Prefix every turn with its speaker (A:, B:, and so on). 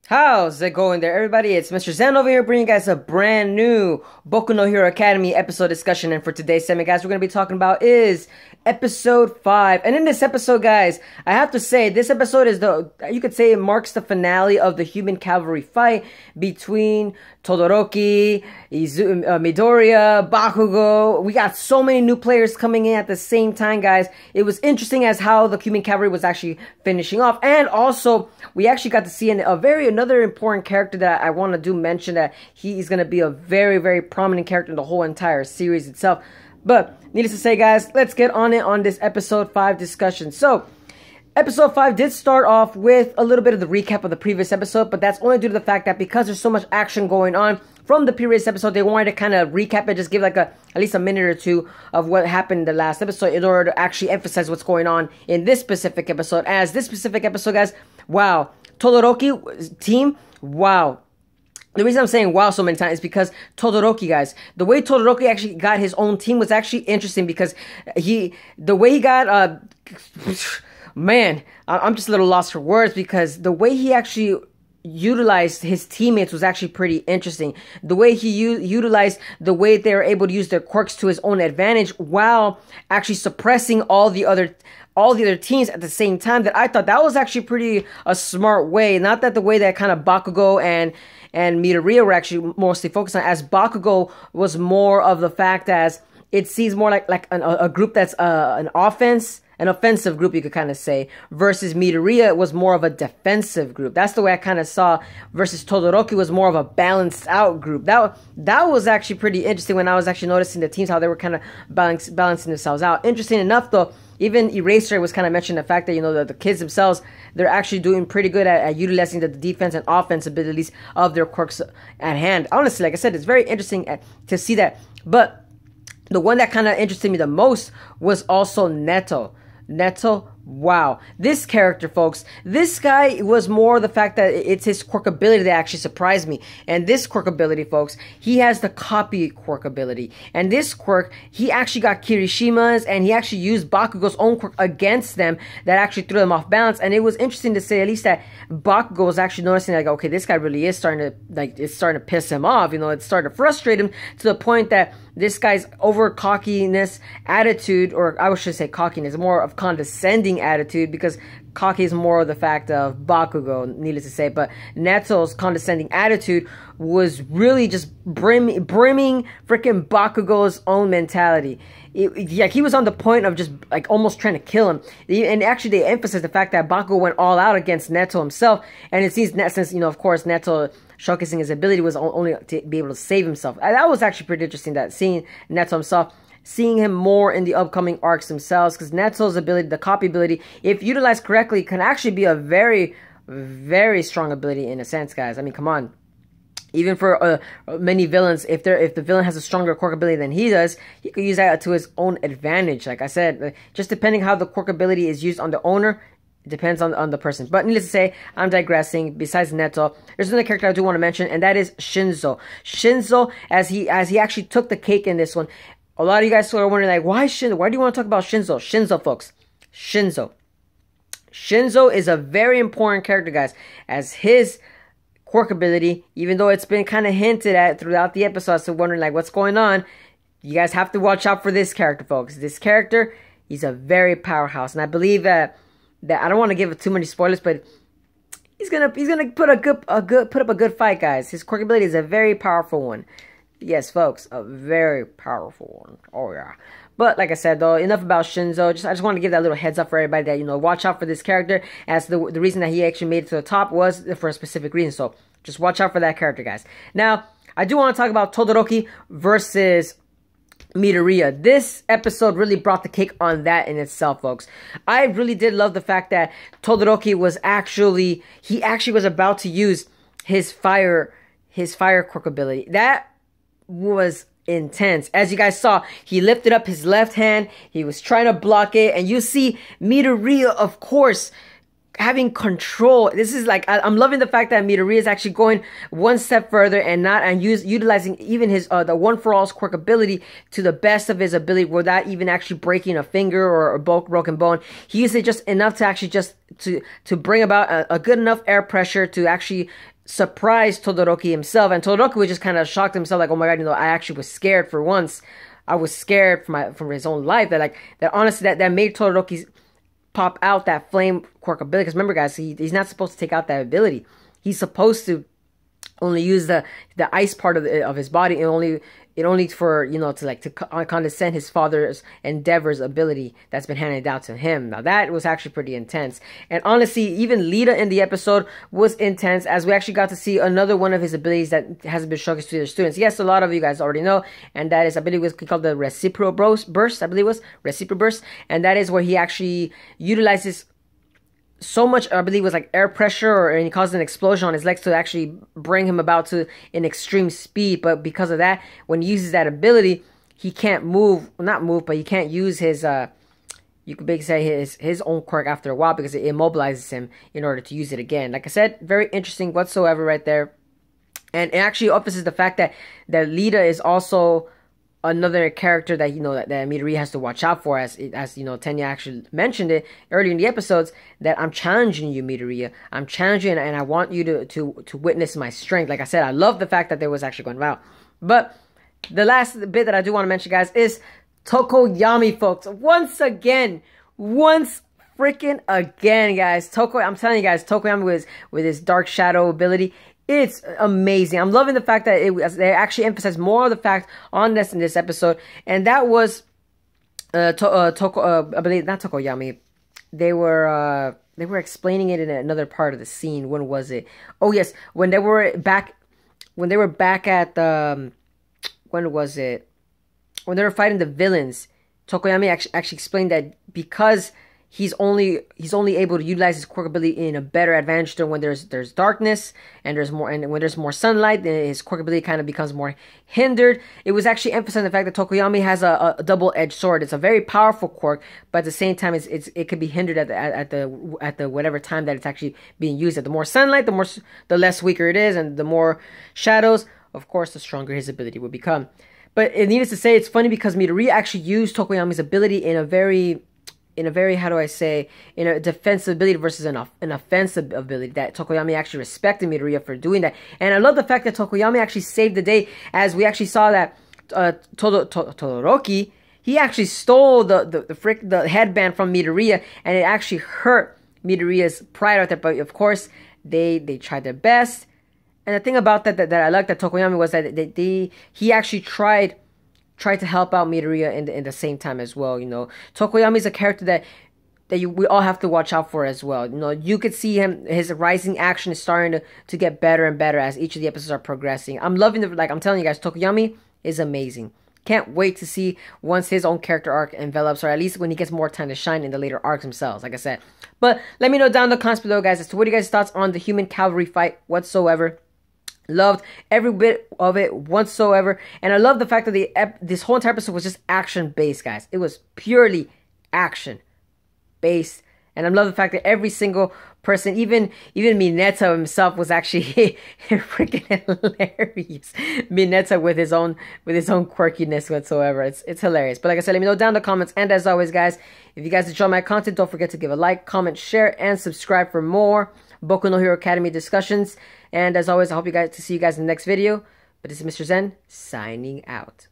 A: How's it going there, everybody? It's Mr. Zen over here bringing you guys a brand new Boku no Hero Academy episode discussion. And for today's segment, guys, we're going to be talking about is episode 5. And in this episode, guys, I have to say, this episode is you could say it marks the finale of the human cavalry fight between Todoroki, Midoriya, Bakugo. We got so many new players coming in at the same time, guys. It was interesting as how the human cavalry was actually finishing off. And also, we actually got to see another important character that I want to mention that he is going to be a very, very prominent character in the whole entire series itself. But needless to say, guys, let's get on it on this episode 5 discussion. So, episode 5 did start off with a little bit of the recap of the previous episode, but that's only due to the fact that because there's so much action going on from the previous episode, they wanted to kind of recap it, just give like at least a minute or two of what happened in the last episode in order to actually emphasize what's going on in this specific episode. As this specific episode, guys, wow, Todoroki team, wow. The reason I'm saying wow so many times is because Todoroki, guys, the way Todoroki actually got his own team was actually interesting because the way he got, man, I'm just a little lost for words because the way he actually utilized his teammates was actually pretty interesting. The way he utilized the way they were able to use their quirks to his own advantage while actually suppressing all the other teams at the same time, that I thought that was actually pretty a smart way. Not that the way that kind of Bakugo and Midoriya were actually mostly focused on, as Bakugo was more of the fact as it seems more like a group that's an offensive group, you could kind of say, versus Midoriya was more of a defensive group. That's the way I kind of saw, versus Todoroki was more of a balanced out group. That was actually pretty interesting when I was actually noticing the teams, how they were kind of balancing themselves out. Interesting enough, though, even Eraser was kind of mentioning the fact that, you know, the kids themselves, they're actually doing pretty good at utilizing the defense and offense abilities of their quirks at hand. Honestly, like I said, it's very interesting to see that. But the one that kind of interested me the most was also Neto. Wow. This character, folks, this guy was more the fact that it's his quirk ability that actually surprised me. And this quirk ability, folks, he has the copy quirk ability. And this quirk, he actually got Kirishima's, and he actually used Bakugo's own quirk against them that actually threw them off balance. And it was interesting to say at least that Bakugo was actually noticing, like, okay, this guy really is starting to piss him off. You know, it's starting to frustrate him to the point that this guy's over cockiness attitude, or I should say cockiness, more of condescending attitude, because cocky is more of the fact of Bakugo, needless to say. But Neto's condescending attitude was really just brimming freaking Bakugo's own mentality. He was on the point of just like almost trying to kill him. And actually they emphasized the fact that Bakugo went all out against Neto himself. And it seems, since, you know, of course, Neto showcasing his ability was only to be able to save himself. And that was actually pretty interesting, that seeing Neto himself, seeing him more in the upcoming arcs themselves, because Neto's ability, the copy ability, if utilized correctly, can actually be a very, very strong ability in a sense, guys. I mean, come on. Even for many villains, if the villain has a stronger quirk ability than he does, he could use that to his own advantage. Like I said, just depending how the quirk ability is used on the owner, it depends on the person. But needless to say, I'm digressing. Besides Neto, there's another character I do want to mention, and that is Shinzo. Shinzo, as he actually took the cake in this one. A lot of you guys are wondering, like, why Shinzo? Why do you want to talk about Shinzo? Shinzo, folks. Shinzo is a very important character, guys, as his quirk ability, even though it's been kind of hinted at throughout the episode, so wondering, like, what's going on, you guys have to watch out for this character, folks. This character, he's a very powerhouse, and I believe that I don't want to give too many spoilers, but he's gonna put up a good fight, guys. His quirk ability is a very powerful one. Yes, folks, a very powerful one. Oh yeah. But like I said, though, enough about Shinzo. I just want to give that little heads up for everybody that, you know, watch out for this character, as the reason that he actually made it to the top was for a specific reason. So just watch out for that character, guys. Now, I do want to talk about Todoroki versus Midoriya. This episode really brought the cake on that in itself, folks. I really did love the fact that Todoroki was actually was about to use his fire quirk ability. That was intense. As you guys saw, he lifted up his left hand, he was trying to block it, and you see Midoriya, of course, having control. This is like, I'm loving the fact that Midoriya is actually going one step further and utilizing even his the One For All's quirk ability to the best of his ability without even actually breaking a finger or a broken bone. He used it just enough to actually just to bring about a good enough air pressure to actually surprised Todoroki himself, and Todoroki was just kind of shocked himself, like, oh my god, I actually was scared for once. I was scared from his own life. That honestly, that made Todoroki pop out that flame quirk ability. Because remember, guys, he's not supposed to take out that ability. He's supposed to only use the ice part of his body, and only for, to condescend his father's endeavor's ability that's been handed down to him. Now that was actually pretty intense, and honestly, even Lita in the episode was intense, as we actually got to see another one of his abilities that hasn't been showcased to their students. Yes, a lot of you guys already know, and that is ability was called the Reciprocal Burst. I believe it was Reciprocal Burst, and that is where he actually utilizes so much, I believe it was like air pressure, and he caused an explosion on his legs to actually bring him about to an extreme speed. But because of that, when he uses that ability, he can't not move, but he can't use his, you could basically say his own quirk after a while, because it immobilizes him in order to use it again. Like I said, very interesting whatsoever right there. And it actually emphasizes the fact that Lita is also another character that that Midoriya has to watch out for, as Tenya actually mentioned it earlier in the episodes, that I'm challenging you, Midoriya. I'm challenging, and I want you to witness my strength. Like I said, I love the fact that they was actually going out. But the last bit that I do want to mention, guys, is Tokoyami, folks. Once freaking again, guys. I'm telling you guys, Tokoyami with his dark shadow ability, it's amazing. I'm loving the fact that they actually emphasized more of the fact on this in this episode, and that was I believe not Tokoyami. They were explaining it in another part of the scene. When was it? Oh yes, when they were back at when was it? When they were fighting the villains, Tokoyami actually explained that because he's only able to utilize his quirk ability in a better advantage than when there's darkness and when there's more sunlight, then his quirk ability kind of becomes more hindered. It was actually emphasizing the fact that Tokoyami has a double-edged sword. It's a very powerful quirk, but at the same time, it could be hindered at the whatever time that it's actually being used. At the more sunlight, the less weaker it is, and the more shadows, of course, the stronger his ability will become. But needless to say, it's funny because Midoriya actually used Tokoyami's ability in a very, how do I say, in a defensive ability versus an offensive ability, that Tokoyami actually respected Midoriya for doing that. And I love the fact that Tokoyami actually saved the day, as we actually saw that Todoroki, he actually stole the headband from Midoriya, and it actually hurt Midoriya's pride out there. But of course, they tried their best. And the thing about that I liked that Tokoyami was that he actually tried to help out Midoriya in the same time as well. Tokoyami is a character that we all have to watch out for as well. You could see his rising action is starting to get better and better as each of the episodes are progressing. I'm loving I'm telling you guys, Tokoyami is amazing. Can't wait to see once his own character arc envelops, or at least when he gets more time to shine in the later arcs themselves, like I said. But let me know down in the comments below, guys, as to what are you guys' thoughts on the human cavalry fight whatsoever. Loved every bit of it whatsoever, and I love the fact that this whole entire episode was just action based, guys. It was purely action based, and I love the fact that every single person, even Mineta himself, was actually freaking hilarious. Mineta with his own quirkiness whatsoever. It's hilarious. But like I said, let me know down in the comments, and as always, guys, if you guys enjoy my content, don't forget to give a like, comment, share, and subscribe for more Boku no Hero Academy discussions. And as always, I hope to see you guys in the next video. But this is Mr. Zen, signing out.